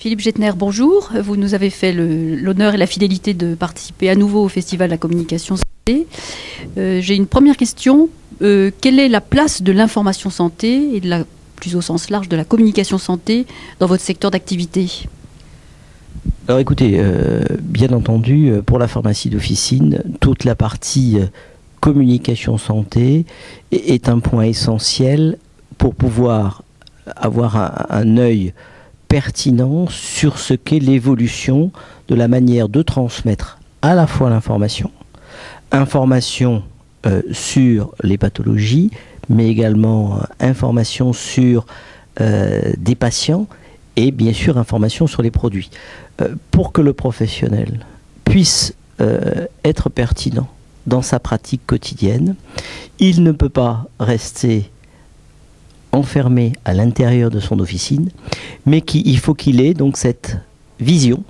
Philippe Gettner, bonjour. Vous nous avez fait l'honneur et la fidélité de participer à nouveau au Festival de la communication santé. J'ai une première question. Quelle est la place de l'information santé et plus au sens large de la communication santé dans votre secteur d'activité ? Alors écoutez, bien entendu, pour la pharmacie d'officine, toute la partie communication santé est un point essentiel pour pouvoir avoir un œil pertinent sur ce qu'est l'évolution de la manière de transmettre à la fois l'information sur les pathologies, mais également information sur des patients et bien sûr information sur les produits. Pour que le professionnel puisse être pertinent dans sa pratique quotidienne, il ne peut pas rester enfermé à l'intérieur de son officine, mais il faut qu'il ait donc cette vision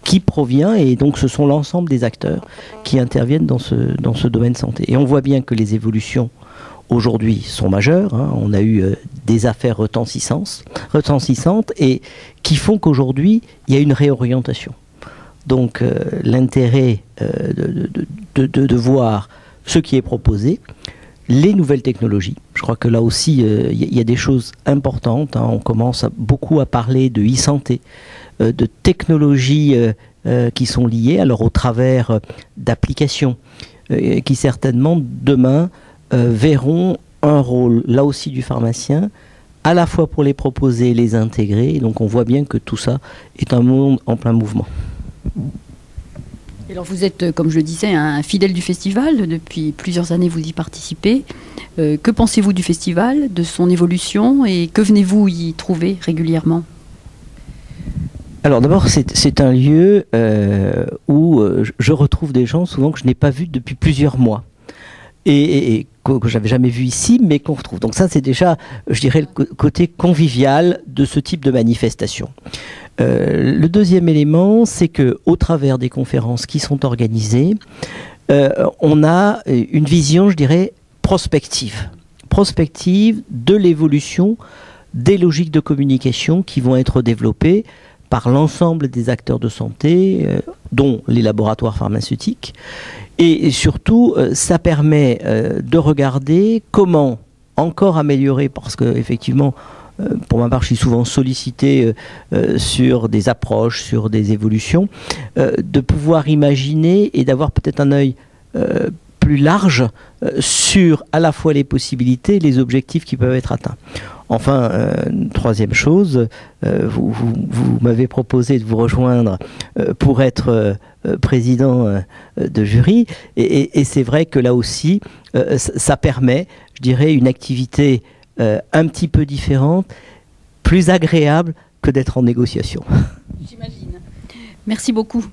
qui provient, et donc ce sont l'ensemble des acteurs qui interviennent dans ce domaine santé. Et on voit bien que les évolutions aujourd'hui sont majeures, hein. On a eu des affaires retentissante et qui font qu'aujourd'hui il y a une réorientation. Donc l'intérêt de voir ce qui est proposé, les nouvelles technologies. Je crois que là aussi, il y a des choses importantes, hein. On commence beaucoup à parler de e-santé, de technologies qui sont liées, alors au travers d'applications qui certainement demain verront un rôle là aussi du pharmacien, à la fois pour les proposer et les intégrer. Et donc on voit bien que tout ça est un monde en plein mouvement. Alors vous êtes, comme je le disais, un fidèle du festival. Depuis plusieurs années, vous y participez. Que pensez-vous du festival, de son évolution, et que venez-vous y trouver régulièrement ? Alors d'abord, c'est un lieu où je retrouve des gens souvent que je n'ai pas vus depuis plusieurs mois. Et que j'avais jamais vu ici, mais qu'on retrouve. Donc ça, c'est déjà, je dirais, le côté convivial de ce type de manifestation. Le deuxième élément, c'est que au travers des conférences qui sont organisées, on a une vision, je dirais, prospective de l'évolution des logiques de communication qui vont être développées par l'ensemble des acteurs de santé, dont les laboratoires pharmaceutiques. Et surtout, ça permet de regarder comment encore améliorer, parce que effectivement, pour ma part, je suis souvent sollicité sur des approches, sur des évolutions, de pouvoir imaginer et d'avoir peut-être un œil plus large sur à la fois les possibilités et les objectifs qui peuvent être atteints. Enfin, troisième chose, vous m'avez proposé de vous rejoindre pour être président de jury, et c'est vrai que là aussi, ça permet, je dirais, une activité un petit peu différente, plus agréable que d'être en négociation. J'imagine. Merci beaucoup.